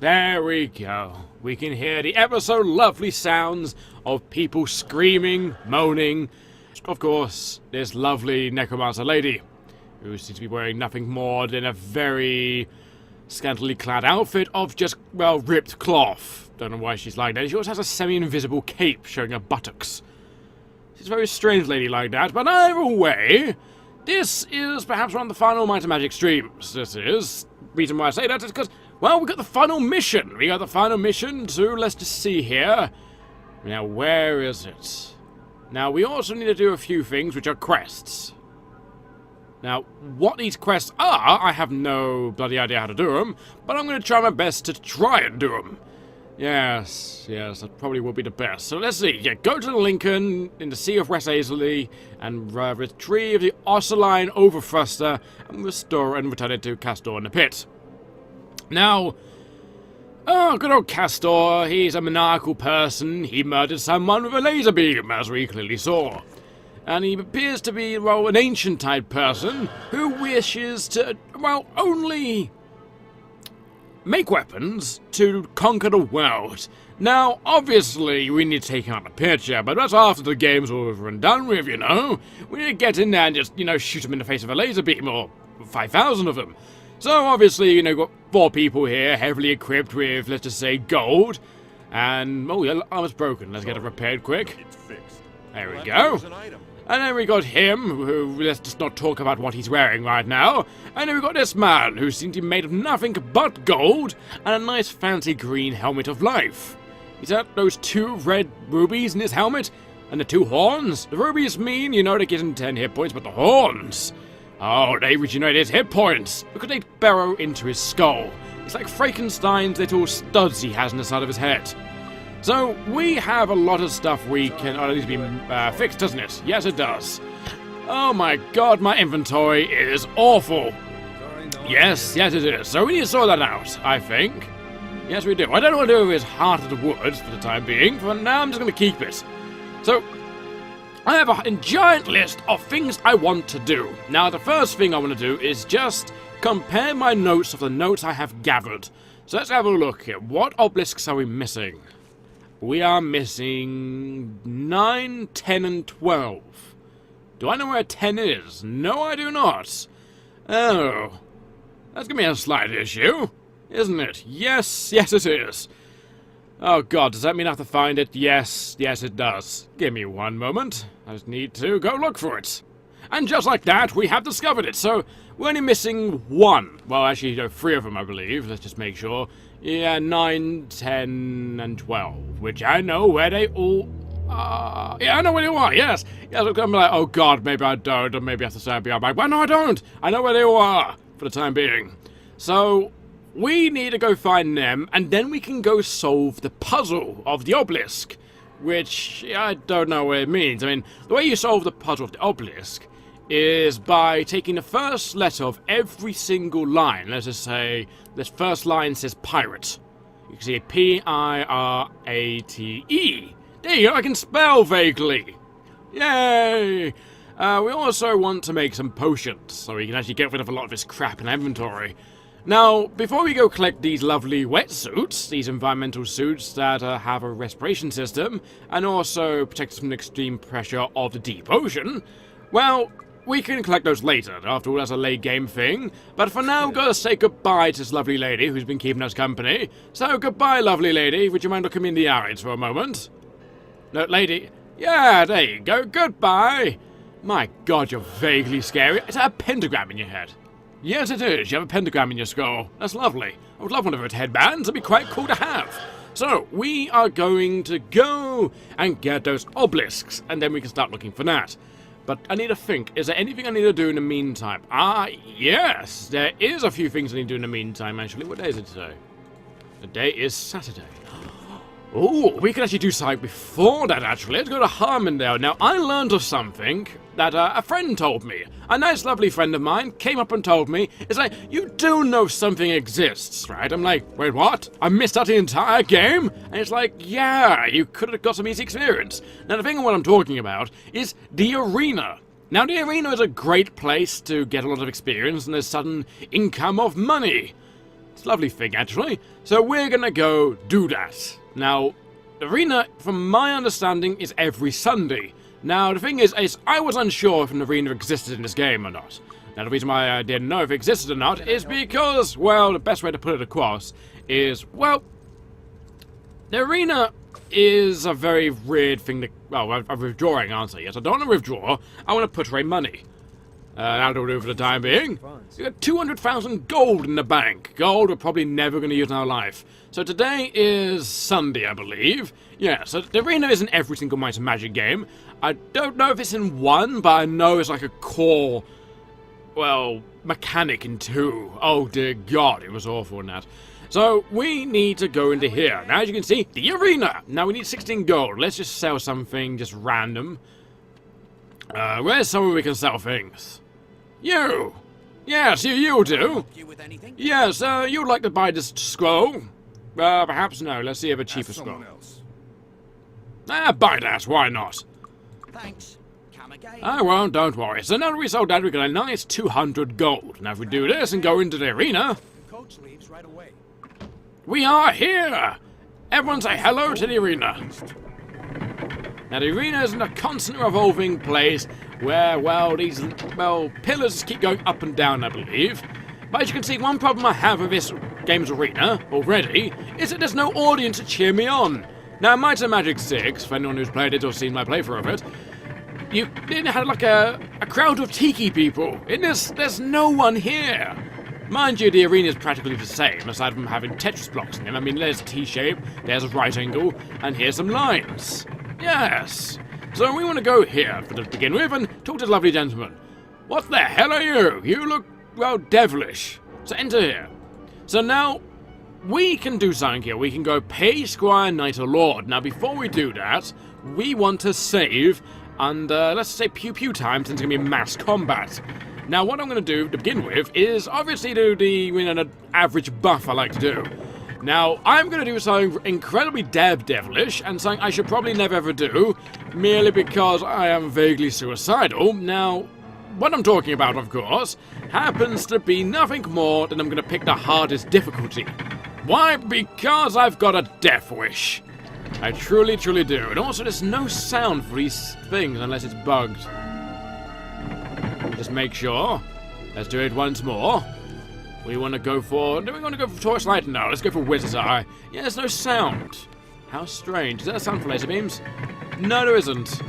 There we go. We can hear the ever so lovely sounds of people screaming, moaning. Of course, this lovely necromancer lady, who seems to be wearing nothing more than a very scantily clad outfit of just, well, ripped cloth. Don't know why she's like that. She also has a semi-invisible cape showing her buttocks. She's a very strange lady like that, but either way, this is perhaps one of the final Might and Magic streams. This is. The reason why I say that is because, well, we got the final mission. We got the final mission to, let's just see here. Now, where is it? Now, we also need to do a few things, which are quests. Now, what these quests are, I have no bloody idea how to do them, but I'm going to try my best to try and do them. Yes, that probably will be the best. So let's see. Yeah, go to the Lincoln in the Sea of West Aisley and retrieve the Ossaline Overthruster and restore and return it to Castor in the pit. Now, good old Castor, he's a maniacal person. He murdered someone with a laser beam, as we clearly saw. And he appears to be, well, an ancient-type person who wishes to, well, only make weapons to conquer the world. Now, obviously, we need to take him out of the picture, but that's after the game's over and done with, you know? We need to get in there and just, shoot him in the face with a laser beam, or 5,000 of them. So, obviously, got 4 people here, heavily equipped with, let's just say, gold. And, oh, the armor's broken. Let's get it repaired quick. It's fixed. There we go. And then we got him, who, let's just not talk about what he's wearing right now. And then we got this man, who seems to be made of nothing but gold, and a nice fancy green helmet of life. He's got those 2 red rubies in his helmet, and the 2 horns. The rubies mean, they give him 10 hit points, but the horns, oh, they regenerate his hit points, because they burrow into his skull. It's like Frankenstein's little studs he has on the side of his head. So, we have a lot of stuff we can... Oh, it needs to be fixed, doesn't it? Yes, it does. Oh my god, my inventory is awful. Yes, it is. So we need to sort that out, I think. Yes, we do. I don't know what to do with his Heart of the Woods for the time being. For now, I'm just going to keep it. So, I have a giant list of things I want to do. Now, the first thing I want to do is just compare my notes of the notes I have gathered. So let's have a look here. What obelisks are we missing? We are missing 9, 10, and 12. Do I know where 10 is? No, I do not. Oh. That's going to be a slight issue, isn't it? Yes, it is. Oh god, does that mean I have to find it? Yes, it does. Give me one moment. I just need to go look for it. And just like that, we have discovered it. So, we're only missing 1. Well, actually, 3 of them, I believe. Let's just make sure. Yeah, 9, 10, and 12. Which I know where they all are. Yeah, I know where they all are, yes. Yes, I'm going to be like, oh god, maybe I don't, or maybe I have to stand behind my back. Well, no, I don't. I know where they all are, for the time being. So, we need to go find them, and then we can go solve the puzzle of the obelisk. Which, I don't know what it means. I mean, the way you solve the puzzle of the obelisk is by taking the first letter of every single line. Let's just say, this first line says pirate. You can see P-I-R-A-T-E. There you go, I can spell vaguely. Yay! We also want to make some potions, so we can actually get rid of a lot of this crap in inventory. Now, before we go collect these lovely wetsuits, these environmental suits that have a respiration system, and also protect us from the extreme pressure of the deep ocean, well, we can collect those later. After all, that's a late game thing. But for now, we've got to say goodbye to this lovely lady who's been keeping us company. So, goodbye, lovely lady. Would you mind looking me in the eyes for a moment? No, lady. Yeah, there you go. Goodbye. My god, you're vaguely scary. Is that a pentagram in your head? Yes, it is. You have a pentagram in your skull. That's lovely. I would love one of those headbands. It'd be quite cool to have. So, we are going to go and get those obelisks, and then we can start looking for that. But I need to think, is there anything I need to do in the meantime? Ah, yes, there is a few things I need to do in the meantime, actually. What day is it today? The day is Saturday. Oh, we can actually do something before that, actually. Let's go to Harmondale. Now, I learned of something that a friend told me. A nice, lovely friend of mine came up and told me, it's like, you do know something exists, right? I'm like, wait, what? I missed out the entire game? And it's like, yeah, you could have got some easy experience. Now, the thing of what I'm talking about is the arena. Now, the arena is a great place to get a lot of experience and a sudden income of money. It's a lovely thing, actually. So we're gonna go do that. Now, the arena, from my understanding, is every Sunday. Now, the thing is I was unsure if an arena existed in this game or not. Now, the reason why I didn't know if it existed or not is because, well, the best way to put it across is, well, the arena is a very weird thing to... Well, I'm withdrawing, aren't I? Yes, I don't want to withdraw. I want to put away money. That'll do for the time being. We got 200,000 gold in the bank. Gold we're probably never going to use in our life. So today is Sunday, I believe. Yeah, so the arena isn't every single Might and Magic game. I don't know if it's in 1, but I know it's like a core... well, mechanic in 2. Oh dear God, it was awful in that. So, we need to go into here. Now, as you can see, the arena! Now, we need 16 gold. Let's just sell something just random. Where's somewhere we can sell things? You! Yes, you do! Yes, you'd like to buy this scroll? Perhaps no. Let's see if a cheaper scroll. Buy that, why not? Thanks. Come again. Oh, well, don't worry. So now that we sold that, we got a nice 200 gold. Now, if we do this and go into the arena... Coach leaves right away. We are here! Everyone say hello to the arena. Now, the arena is in a constant revolving place where, well, these, well, pillars keep going up and down, I believe. But as you can see, one problem I have with this game's arena, already, is that there's no audience to cheer me on. Now, Might and Magic 6, for anyone who's played it or seen my playthrough of it, it had like a crowd of tiki people. There's no one here. Mind you, the arena is practically the same, aside from having Tetris blocks in them. I mean, there's a T-shape, there's a right angle, and here's some lines. Yes. So we want to go here to begin with and talk to the lovely gentleman. What the hell are you? You look, well, devilish. So enter here. So now, we can do something here. We can go pay Squire, Knight, or Lord. Now, before we do that, we want to save, and let's say pew-pew time, since it's going to be mass combat. Now, what I'm going to do to begin with is obviously do the average buff I like to do. Now, I'm going to do something incredibly devilish, and something I should probably never ever do, merely because I am vaguely suicidal. Now, what I'm talking about, of course, happens to be nothing more than I'm going to pick the hardest difficulty. Why? Because I've got a death wish. I truly do. And also, there's no sound for these things unless it's bugged. Just make sure. Let's do it once more. We want to go for... Do we want to go for Torchlight? No, let's go for Wizard's Eye. Yeah, there's no sound. How strange. Is there a sound for laser beams? No, there isn't.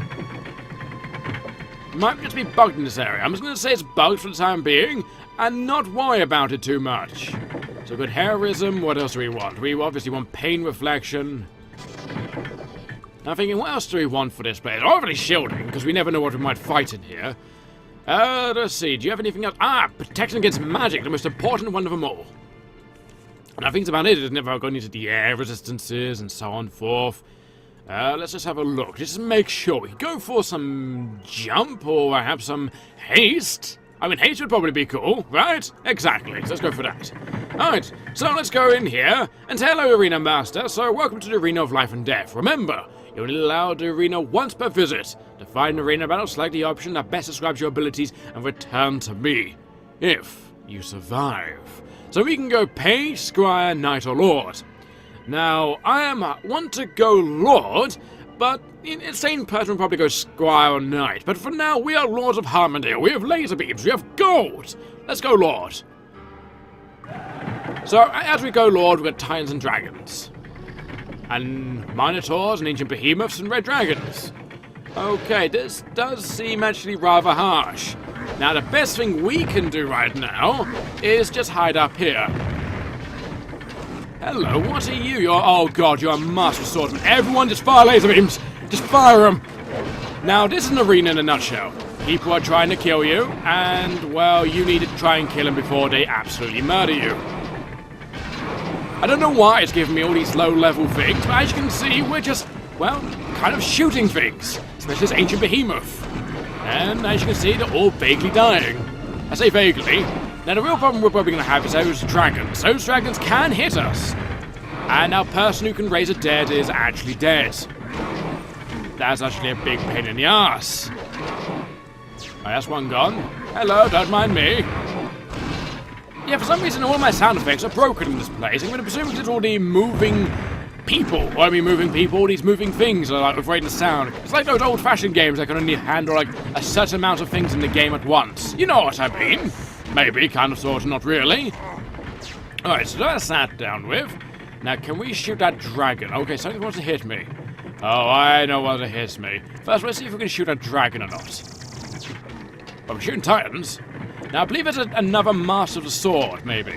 Might just be bugged in this area. I'm just going to say it's bugged for the time being and not worry about it too much. So good heroism. What else do we want? We obviously want pain reflection. I'm thinking, what else do we want for this place? Obviously shielding, because we never know what we might fight in here. Let's see, do you have anything else? Protection against magic, the most important one of them all. Now, things about it is never going into the air resistances and so on forth. Let's just have a look, just to make sure. We go for some jump, or perhaps some haste. I mean, haste would probably be cool, right? Exactly, so let's go for that. Alright, so let's go in here, and hello, Arena Master. So, welcome to the Arena of Life and Death. Remember, you're only allowed the arena once per visit. To find an arena battle, select the option that best describes your abilities and return to me, if you survive. So we can go Page, Squire, Knight, or Lord. Now, I want to go Lord, but an insane person would probably go Squire or Knight. But for now, we are Lords of Harmondale. We have laser beams, we have gold. Let's go Lord. So, as we go Lord, we've got Titans and Dragons. And Minotaurs and Ancient Behemoths and Red Dragons. Okay, this does seem actually rather harsh. Now, the best thing we can do right now is just hide up here. Hello, what are you? Oh god, you're a master swordsman. Everyone just fire laser beams! Just fire them! Now, this is an arena in a nutshell. People are trying to kill you, and, well, you need to try and kill them before they absolutely murder you. I don't know why it's giving me all these low-level things, but as you can see, we're just, well, kind of shooting things. Especially this Ancient Behemoth. And as you can see, they're all vaguely dying. I say vaguely. Now, the real problem we're probably going to have is those dragons. Those dragons can hit us. And our person who can raise a dead is actually dead. That's actually a big pain in the ass. Oh, that's one gone. Hello, don't mind me. Yeah, for some reason all my sound effects are broken in this place. I'm going to presume it's all the moving people. Well, I mean moving people, these moving things are like afraid of sound. It's like those old-fashioned games that can only handle like a certain amount of things in the game at once. You know what I mean? Maybe, kind of, sort of, not really. Alright, so that's sat down with. Now, can we shoot that dragon? Okay, something wants to hit me. Oh, I know what hits me. First, let's see if we can shoot a dragon or not. Oh, we're shooting titans. Now, I believe it's another Master of the Sword, maybe.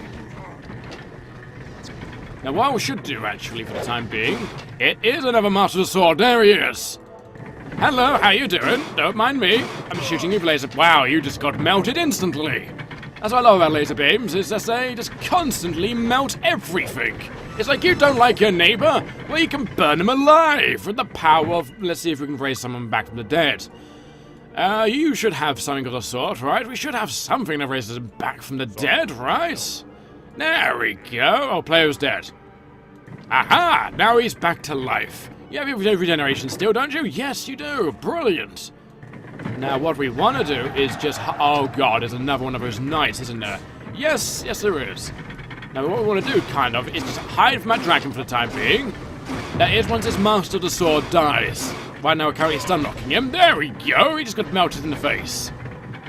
Now, what we should do, actually, for the time being, it is another Master of the Sword. There he is. Hello, how you doing? Don't mind me. I'm shooting you with laser. Wow, you just got melted instantly. That's what I love about laser beams, is that they just constantly melt everything. It's like you don't like your neighbor, well, you can burn him alive with the power of... Let's see if we can raise someone back from the dead. You should have something of the sort, right? We should have something that raises him back from the dead, right? There we go. Oh, player's dead. Aha! Now he's back to life. You have your regeneration still, don't you? Yes, you do. Brilliant. Now, what we want to do is just... Oh, God, there's another one of those knights, isn't there? Yes, yes, there is. Now, what we want to do, kind of, is just hide from that dragon for the time being. That is once his Master of the Sword dies. Right now, we're currently stun-locking him. There we go. He just got melted in the face.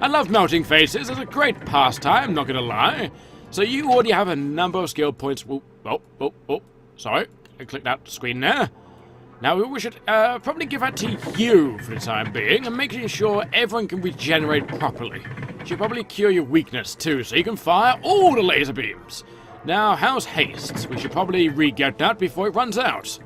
I love melting faces. It's a great pastime, not going to lie. So you already have a number of skill points. Oh. Sorry. I clicked that screen there. Now, we should probably give that to you for the time being, and making sure everyone can regenerate properly. Should probably cure your weakness, too, so you can fire all the laser beams. Now, how's haste? We should probably re-get that before it runs out.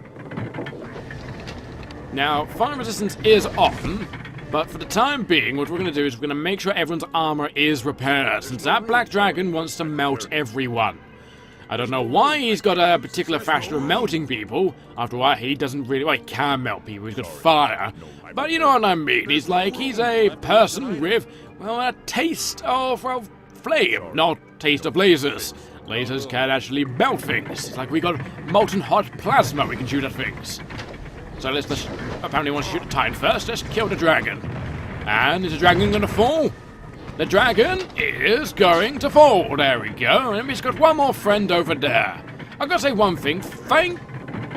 Now, fire resistance is on, but for the time being, what we're going to do is we're going to make sure everyone's armor is repaired, since that black dragon wants to melt everyone. I don't know why he's got a particular fashion of melting people. After all, he doesn't really... Well, he can melt people. He's got fire. But you know what I mean. He's a person with, well, a taste of, well, flame, not taste of lasers. Lasers can actually melt things. It's like we got molten hot plasma we can shoot at things. So let's apparently want to shoot a titan first. Let's kill the dragon. And is the dragon going to fall? The dragon is going to fall. There we go. And he's got one more friend over there. I've got to say one thing. Thank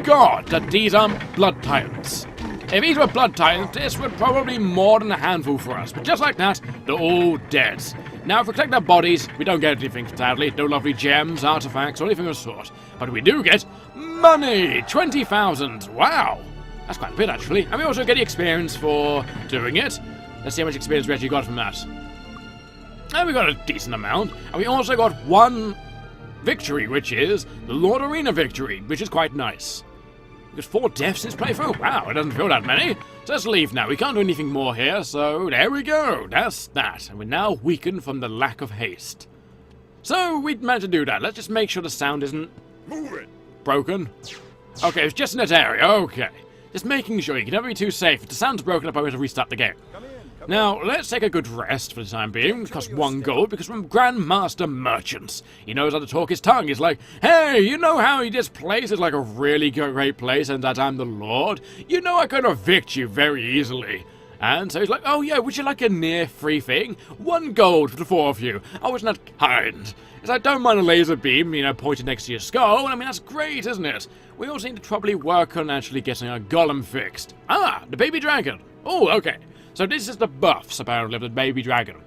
God that these aren't blood titans. If these were blood titans, this would probably be more than a handful for us. But just like that, they're all dead. Now, if we collect their bodies, we don't get anything, sadly. No lovely gems, artifacts, or anything of the sort. But we do get money! 20,000. Wow. That's quite a bit, actually. And we also get the experience for doing it. Let's see how much experience we actually got from that. And we got a decent amount, and we also got one victory, which is the Lord Arena victory, which is quite nice. We got 4 deaths in this playthrough. Wow, it doesn't feel that many. So let's leave now. We can't do anything more here, so there we go. That's that. And we're now weakened from the lack of haste. So we managed to do that. Let's just make sure the sound isn't broken. Okay, it's just in that area. Okay. Just making sure. You can never be too safe. If the sound's broken up, I'm going to restart the game. Now, let's take a good rest for the time being. It costs 1 gold because from Grandmaster Merchants. He knows how to talk his tongue. He's like, hey, you know how this place is like a really great place and that I'm the Lord? You know I could evict you very easily. And so he's like, oh yeah, would you like a near free thing? 1 gold for the 4 of you. Oh, isn't that kind? It's like, don't mind a laser beam, you know, pointed next to your skull. I mean, that's great, isn't it? We also need to probably work on actually getting our golem fixed. Ah, the baby dragon. Oh, okay. So this is the buffs, apparently, of the baby dragon.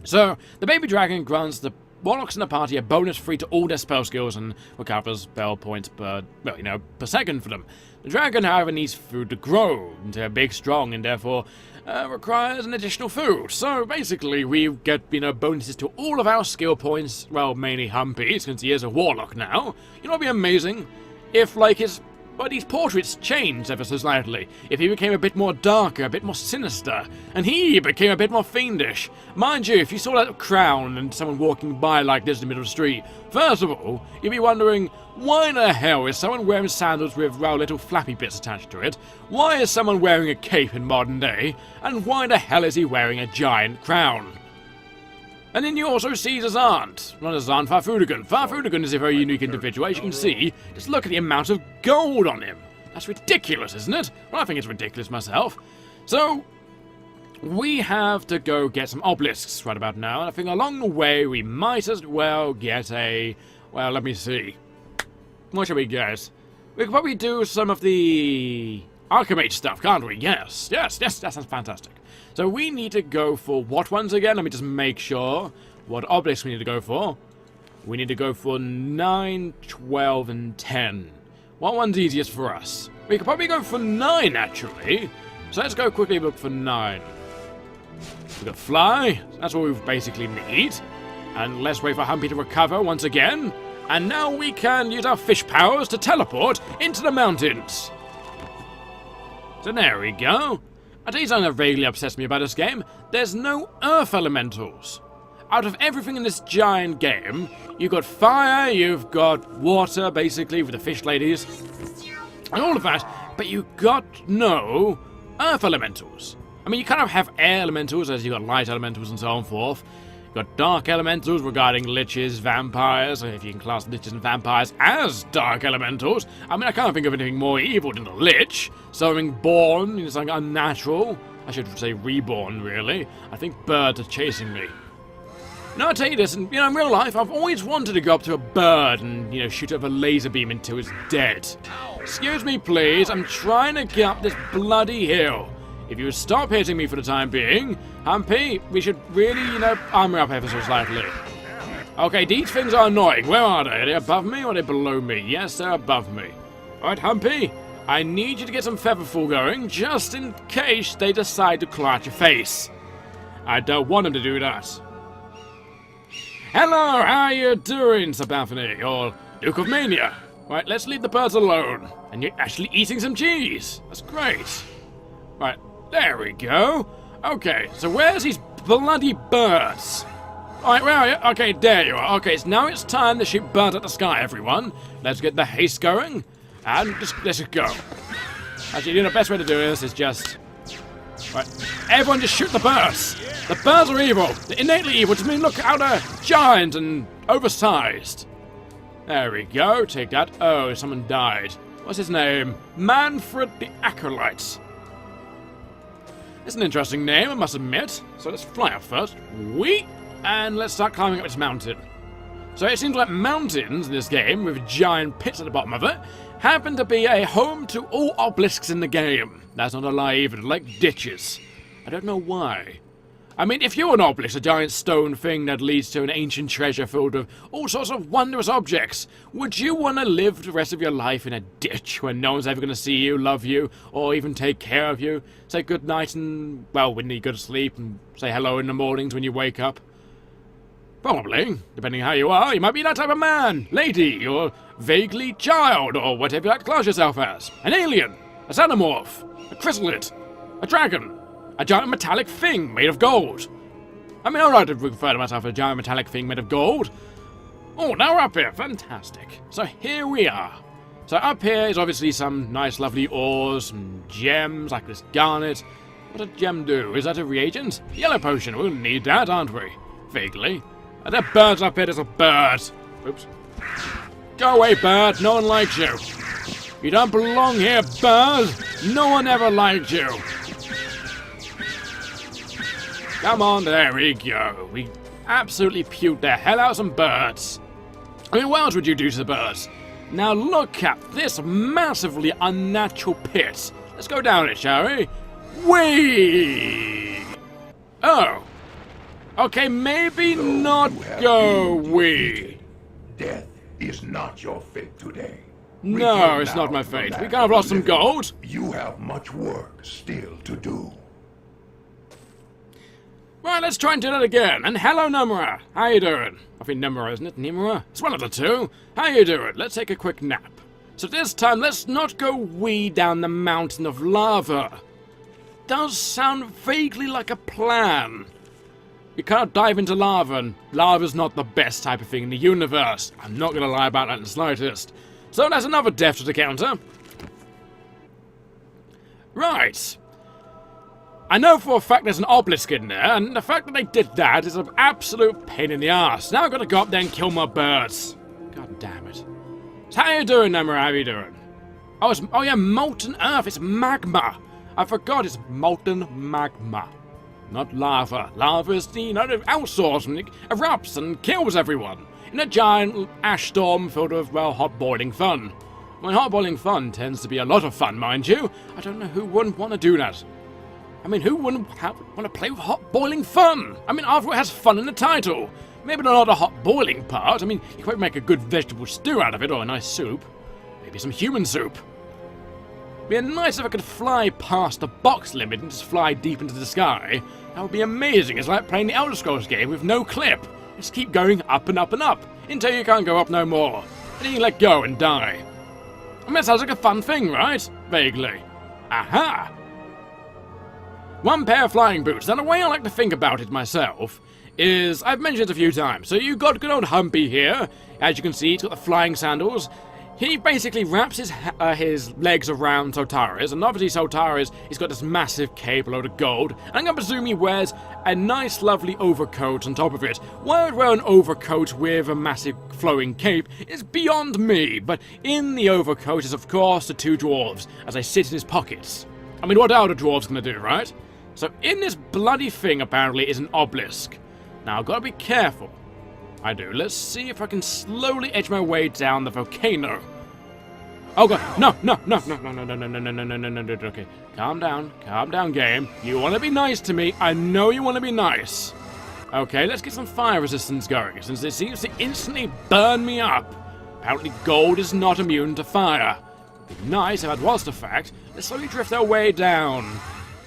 So, the baby dragon grants the warlocks in the party a bonus free to all their spell skills and recovers spell points per, well, you know, per second for them. The dragon, however, needs food to grow into big, strong, and therefore requires an additional food. So, basically, we get, you know, bonuses to all of our skill points, well, mainly Humpy, since he is a warlock now. You know what would be amazing? If, like, his... But these portraits changed ever so slightly. If he became a bit more darker, a bit more sinister, and he became a bit more fiendish. Mind you, if you saw that crown and someone walking by like this in the middle of the street, first of all, you'd be wondering, why the hell is someone wearing sandals with, well, little flappy bits attached to it? Why is someone wearing a cape in modern day? And why the hell is he wearing a giant crown? And then you also see his aunt, Zan Farfudigan. Farfudigan is a very unique individual, as you can see. Just look at the amount of gold on him. That's ridiculous, isn't it? Well, I think it's ridiculous myself. So, we have to go get some obelisks right about now. And I think along the way we might as well get a... Well, let me see. What shall we get? We could probably do some of the Archimage stuff, can't we? Yes, yes, yes, that sounds fantastic. So we need to go for what ones again? Let me just make sure what obelisks we need to go for. We need to go for 9, 12, and 10. What one's easiest for us? We could probably go for 9, actually. So let's go quickly look for 9. We got fly. That's what we basically need. And let's wait for Humpy to recover once again. And now we can use our fish powers to teleport into the mountains. So there we go. I tell you something that vaguely upsets me about this game. There's no earth elementals. Out of everything in this giant game, you've got fire, you've got water, basically, with the fish ladies, and all of that, but you got no earth elementals. I mean, you kind of have air elementals, as you've got light elementals and so on forth. You've got dark elementals regarding liches, vampires, if you can class liches and vampires as dark elementals. I mean, I can't think of anything more evil than a lich. Something born, something unnatural. I should say reborn, really. I think birds are chasing me. No, I'll tell you this, and, in real life, I've always wanted to go up to a bird and, shoot up a laser beam until it's dead. Excuse me, please, I'm trying to get up this bloody hill. If you would stop hitting me for the time being, Humpy, we should really, armor up ever so slightly. Okay, these things are annoying. Where are they? Are they above me or are they below me? Yes, they're above me. Alright, Humpy, I need you to get some featherfall going, just in case they decide to claw at your face. I don't want them to do that. Hello, how are you doing, Sir Bethany, or Duke of Mania? Right, let's leave the birds alone. And you're actually eating some cheese. That's great. Right, there we go. Okay, so where's these bloody birds? Alright, where are you? Okay, there you are. Okay, so now it's time to shoot birds at the sky, everyone. Let's get the haste going. And let's just go. Actually, the best way to do this is just... Right, everyone just shoot the birds. The birds are evil. They're innately evil, which means look how they're giant and oversized. There we go. Take that. Oh, someone died. What's his name? Manfred the Acolyte. It's an interesting name, I must admit. So let's fly up first. And let's start climbing up this mountain. So it seems like mountains in this game, with giant pits at the bottom of it, happen to be a home to all obelisks in the game. That's not a lie either, like ditches. I don't know why. I mean, if you're an obelisk, a giant stone thing that leads to an ancient treasure filled with all sorts of wondrous objects, would you want to live the rest of your life in a ditch where no one's ever going to see you, love you, or even take care of you? Say goodnight and, well, when you go to sleep, and say hello in the mornings when you wake up? Probably. Depending on how you are, you might be that type of man, lady, or vaguely child, or whatever you like to class yourself as. An alien, a xenomorph, a chrysalid, a dragon. A giant metallic thing made of gold. I mean, alright to refer to myself as a giant metallic thing made of gold. Oh, now we're up here. Fantastic. So here we are. So up here is obviously some nice lovely ores, some gems like this garnet. What does gem do? Is that a reagent? Yellow potion. We'll need that, aren't we? Vaguely. Are there birds up here? There's a bird. Oops. Go away, bird. No one likes you. You don't belong here, bird. No one ever liked you. Come on, there we go. We absolutely puked the hell out of some birds. I mean, what else would you do to the birds? Now look at this massively unnatural pit. Let's go down it, shall we? Whee! Oh. Okay, maybe So not you have go been wee. defeated. Death is not your fate today. No, Return it's now not my to the fate. We land kind of of the lost some living. gold. You have much work still to do. Right, let's try and do that again. And hello, Nomura. How you doing? I think Nomura, isn't it? Nimura? It's one of the two. How you doing? Let's take a quick nap. So this time, let's not go wee down the mountain of lava. Does sound vaguely like a plan. You can't dive into lava, and lava's not the best type of thing in the universe. I'm not going to lie about that in the slightest. So that's another death to the counter. Right. I know for a fact there's an obelisk in there, and the fact that they did that is an absolute pain in the ass. Now I've got to go up there and kill my birds. God damn it. So how you doing, Nomura? How you doing? Oh yeah, molten earth. It's magma. I forgot it's molten magma. Not lava. Lava is the, outsourced and it erupts and kills everyone in a giant ash storm filled with, well, hot boiling fun. My hot boiling fun tends to be a lot of fun, mind you. I don't know who wouldn't want to do that. I mean, who wouldn't want to play with hot boiling fun? I mean, after all, it has fun in the title. Maybe not the hot boiling part. I mean, you could make a good vegetable stew out of it, or a nice soup. Maybe some human soup. It'd be nice if I could fly past the box limit and just fly deep into the sky. That would be amazing. It's like playing the Elder Scrolls game with no clip. Just keep going up and up and up until you can't go up no more. And then you let go and die. I mean, that sounds like a fun thing, right? Vaguely. Aha! One pair of flying boots. Now, the way I like to think about it myself is, I've mentioned it a few times, so you've got good old Humpy here. As you can see, he's got the flying sandals. He basically wraps his legs around Sotara's, and obviously Sotara's, he's got this massive cape, a load of gold, and I'm going to presume he wears a nice, lovely overcoat on top of it. Why would wear an overcoat with a massive flowing cape is beyond me, but in the overcoat is, of course, the two dwarves, as they sit in his pockets. I mean, what are the dwarves going to do, right? So in this bloody thing, apparently, is an obelisk. Now, I've got to be careful. I do. Let's see if I can slowly edge my way down the volcano. Oh god, no, okay. Calm down, game. You want to be nice to me. I know you want to be nice. Okay, let's get some fire resistance going, since it seems to instantly burn me up. Apparently gold is not immune to fire. It'd be nice if that was the fact. Let's slowly drift our way down.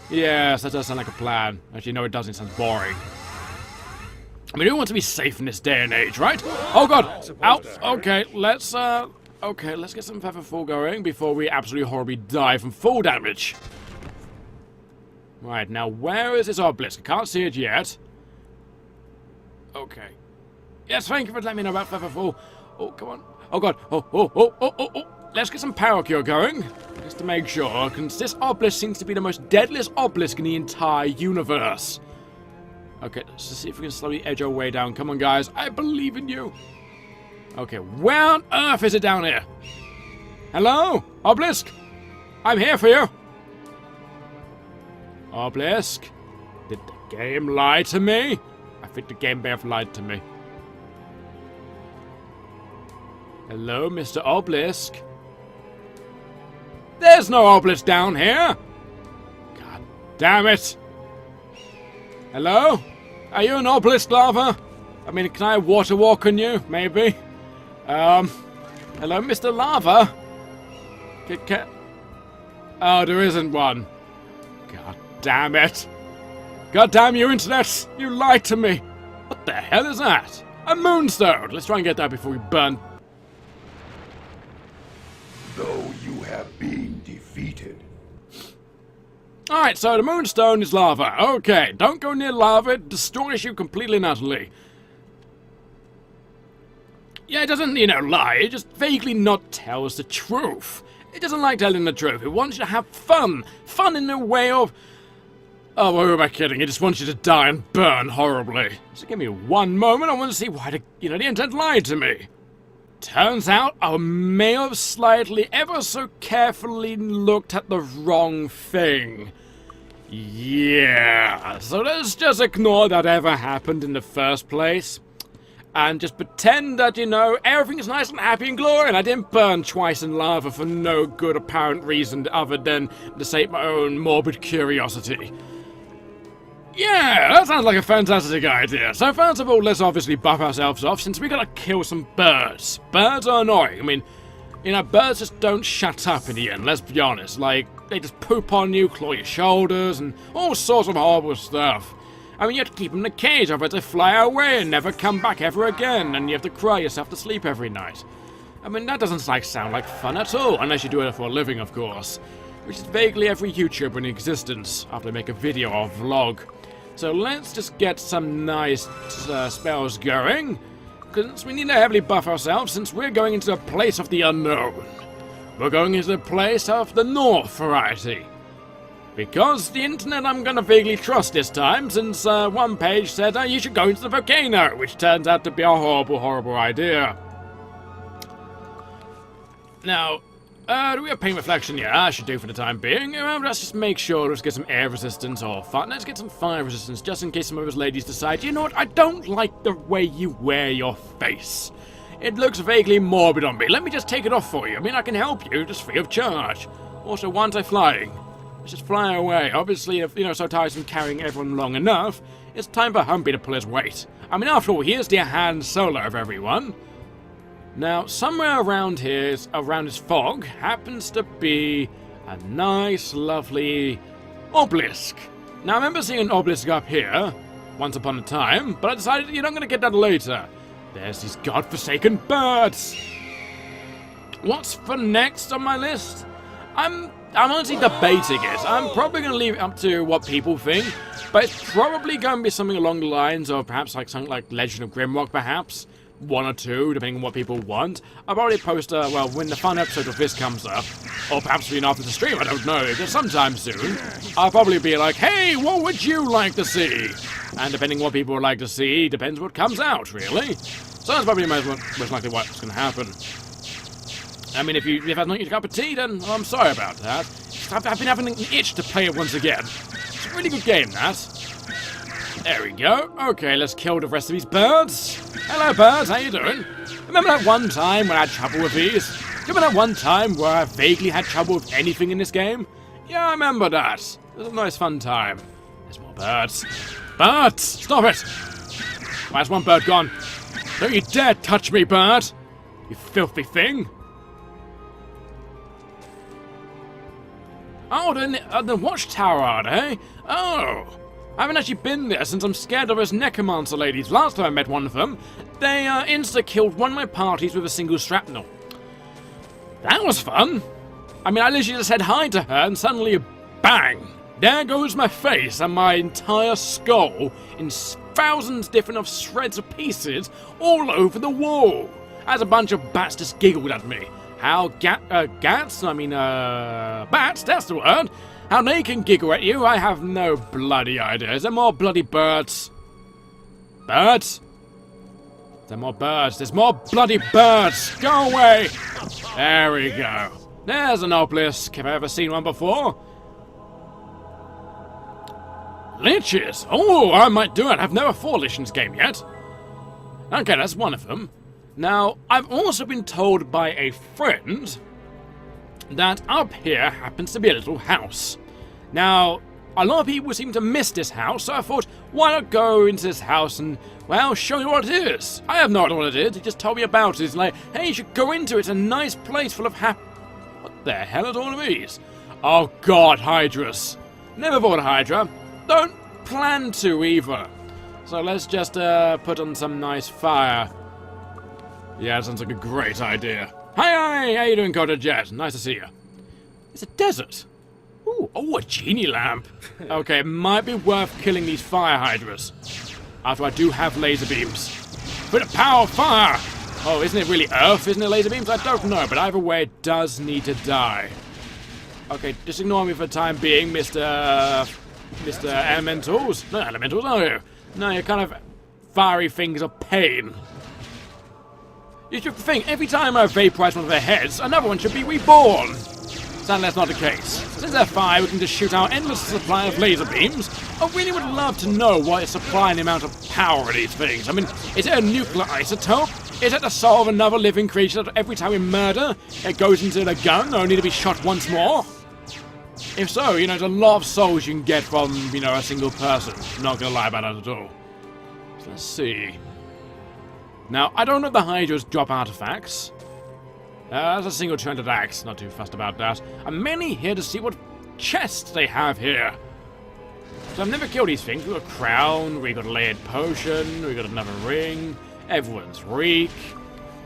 Yes, that does sound like a plan. Actually, no, it doesn't. It sounds boring. I mean, who wants to be safe in this day and age, right? Oh god! Ow! Okay, let's get some feather fall going before we absolutely horribly die from fall damage. Right, now where is this obelisk? I can't see it yet. Okay. Yes, thank you for letting me know about feather fall. Oh, come on. Oh god. Oh. Let's get some power cure going. Just to make sure, because this obelisk seems to be the most deadliest obelisk in the entire universe. Okay, let's just see if we can slowly edge our way down. Come on, guys. I believe in you. Okay, where on earth is it down here? Hello? Obelisk? I'm here for you. Obelisk? Did the game lie to me? I think the game may have lied to me. Hello, Mr. Obelisk? There's no obelisk down here! God damn it! Hello? Are you an obelisk lava? I mean, can I water walk on you? Maybe? Hello, Mr. Lava? Oh, there isn't one. God damn it. God damn you, internet! You lied to me! What the hell is that? A moonstone! Let's try and get that before we burn. Though you have been defeated. Alright, so the moonstone is lava. Okay, don't go near lava. It destroys you completely and utterly. Yeah, it doesn't, lie. It just vaguely not tells the truth. It doesn't like telling the truth. It wants you to have fun. Fun in the way of... Oh, who am I kidding? It just wants you to die and burn horribly. So give me one moment. I want to see why the internet lied to me. Turns out I may have slightly, ever so carefully looked at the wrong thing. Yeah, so let's just ignore that ever happened in the first place. And just pretend that, everything's nice and happy and glory, and I didn't burn twice in lava for no good apparent reason other than to sate my own morbid curiosity. Yeah, that sounds like a fantastic idea. So first of all, let's obviously buff ourselves off, since we gotta kill some birds. Birds are annoying. I mean, birds just don't shut up in the end, let's be honest. Like, they just poop on you, claw your shoulders, and all sorts of horrible stuff. I mean, you have to keep them in a cage, otherwise they fly away and never come back ever again, and you have to cry yourself to sleep every night. I mean, that doesn't sound like fun at all, unless you do it for a living, of course. Which is vaguely every YouTuber in existence, after they make a video or vlog. So let's just get some nice spells going, because we need to heavily buff ourselves, since we're going into a place of the unknown. We're going into a place of the North variety. Because the internet I'm gonna vaguely trust this time, since one page said you should go into the volcano, which turns out to be a horrible, horrible idea. Now, do we have paint reflection? Yeah, I should do for the time being. Let's just make sure, let's get some air resistance or fire. Let's get some fire resistance, just in case some of those ladies decide, you know what, I don't like the way you wear your face. It looks vaguely morbid on me. Let me just take it off for you. I mean, I can help you, just free of charge. Also, why aren't I flying? Let's just fly away. Obviously, if, so tiresome carrying everyone long enough, it's time for Humpy to pull his weight. I mean, after all, here's the Han Solo of everyone. Now, somewhere around here, around this fog, happens to be a nice, lovely obelisk. Now, I remember seeing an obelisk up here, once upon a time, but I decided, I'm going to get that later. There's these godforsaken birds. What's for next on my list? I'm honestly debating it. I'm probably going to leave it up to what people think, but it's probably going to be something along the lines of perhaps like something like Legend of Grimrock, perhaps. 1 or 2, depending on what people want. I'll probably post, when the final episode of this comes up, or perhaps even after the stream, I don't know, just sometime soon, I'll probably be like, hey, what would you like to see? And depending on what people would like to see, depends what comes out, really. So that's probably most likely what's going to happen. I mean, if that's not your cup of tea, then I'm sorry about that. I've been having an itch to play it once again. It's a really good game, that. There we go. Okay, let's kill the rest of these birds. Hello, birds. How you doing? Remember that one time when I had trouble with these? Remember that one time where I vaguely had trouble with anything in this game? Yeah, I remember that. It was a nice, fun time. There's more birds. Birds! Stop it! Where's one bird gone? Don't you dare touch me, bird! You filthy thing! Oh, the watchtower, are they? Oh! I haven't actually been there since I'm scared of those necromancer ladies. Last time I met one of them, they insta-killed one of my parties with a single shrapnel. That was fun. I mean, I literally just said hi to her and suddenly, bang! There goes my face and my entire skull in thousands different of shreds of pieces all over the wall. As a bunch of bats just giggled at me. How bats, that's the word. How they can giggle at you, I have no bloody idea. Is there more bloody birds? Birds? Is there more birds? There's more bloody birds! Go away! There we go. There's an obelisk. Have I ever seen one before? Liches! Oh, I might do it. I've never fought a Lich in this game yet. Okay, that's one of them. Now, I've also been told by a friend that up here happens to be a little house. Now, a lot of people seem to miss this house, so I thought, why not go into this house and, well, show you what it is? I have no idea what it is, he just told me about it. He's like, hey, you should go into it, it's a nice place full of What the hell are all of these? Oh god, Hydras. Never fought a Hydra. Don't plan to either. So let's just put on some nice fire. Yeah, that sounds like a great idea. Hi, how you doing, Cotter Jet? Nice to see you. It's a desert. Ooh, oh, a genie lamp. Okay, it might be worth killing these fire hydras. After I do have laser beams. For the power of fire! Oh, isn't it really Earth? Isn't it laser beams? I don't know, but either way, it does need to die. Okay, just ignore me for the time being, Mr. Elementals. No, Elementals, are you? No, you're kind of fiery things of pain. You should think, every time I vaporize one of their heads, another one should be reborn. Sadly, that's not the case. Since they're fire, we can just shoot out endless supply of laser beams. I really would love to know what is supplying the amount of power of these things. I mean, is it a nuclear isotope? Is it the soul of another living creature that every time we murder, it goes into the gun, only to be shot once more? If so, there's a lot of souls you can get from, a single person. I'm not gonna lie about that at all. So let's see. Now, I don't know if the Hydras drop artifacts. That's a single-turreted axe, not too fussed about that. I'm mainly here to see what chests they have here. So I've never killed these things. We got a crown, we got a layered potion, we got another ring, everyone's weak.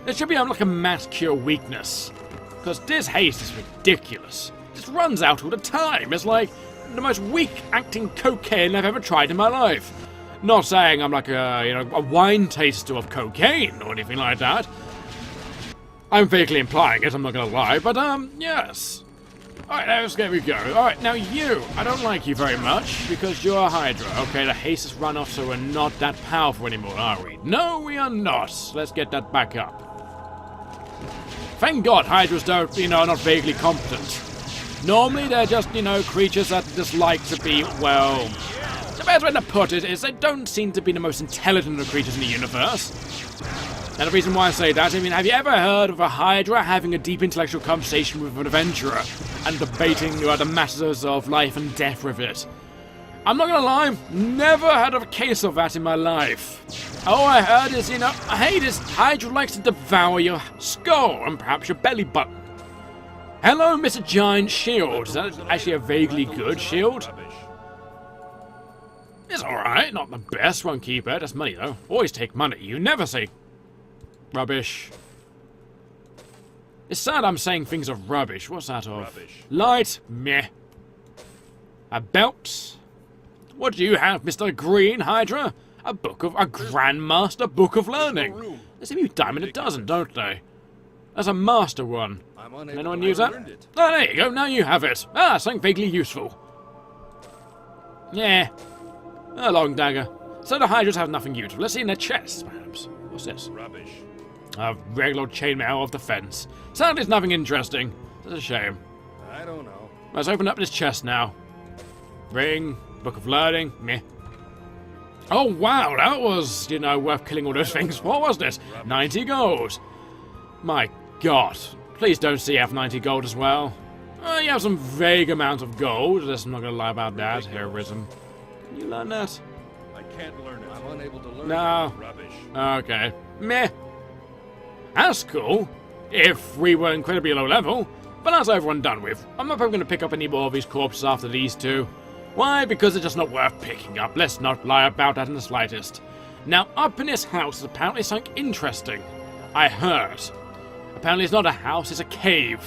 There should be like a mass cure weakness. Because this haste is ridiculous. It just runs out all the time. It's like the most weak-acting cocaine I've ever tried in my life. Not saying I'm like a wine taster of cocaine or anything like that. I'm vaguely implying it, I'm not gonna lie, but yes. Alright, there we go. Alright, now you, I don't like you very much, because you're a Hydra. Okay, the haste has run off, so we're not that powerful anymore, are we? No, we are not. Let's get that back up. Thank God Hydras don't, are not vaguely competent. Normally they're just, creatures that just like to be, well... The best way to put it is they don't seem to be the most intelligent of creatures in the universe. And the reason why I say that, have you ever heard of a Hydra having a deep intellectual conversation with an adventurer and debating the matters of life and death with it? I'm not gonna lie, never heard of a case of that in my life. All I heard is, hey, this Hydra likes to devour your skull and perhaps your belly button. Hello, Mr. Giant Shield. Is that actually a vaguely good shield? It's alright, not the best one, keeper. That's money, though. Always take money. You never say rubbish. It's sad I'm saying things are rubbish. What's that of? Rubbish. Light? Meh. A belt? What do you have, Mr. Green Hydra? A Grandmaster Book of Learning. They seem to be diamond a dozen, don't they? That's a master one. Can anyone use that? Oh, there you go, now you have it. Ah, something vaguely useful. Yeah. A long dagger. So the Hydras have nothing useful. Let's see in their chests, perhaps. What's this? Rubbish. A regular chainmail of defense. Sadly, it's nothing interesting. That's a shame. I don't know. Let's open up this chest now. Ring, Book of Learning, meh. Oh wow, that was, worth killing all those things. What was this? 90 gold. My god. Please don't CF 90 gold as well. You have some vague amount of gold. I'm not gonna lie about that. Heroism. Can you learn that? I can't learn it. I'm unable to learn No. it. Rubbish. Okay. Meh. That's cool. If we were incredibly low level. But that's over and done with. I'm not probably going to pick up any more of these corpses after these two. Why? Because they're just not worth picking up. Let's not lie about that in the slightest. Now, up in this house is apparently something interesting. I heard. Apparently it's not a house, it's a cave.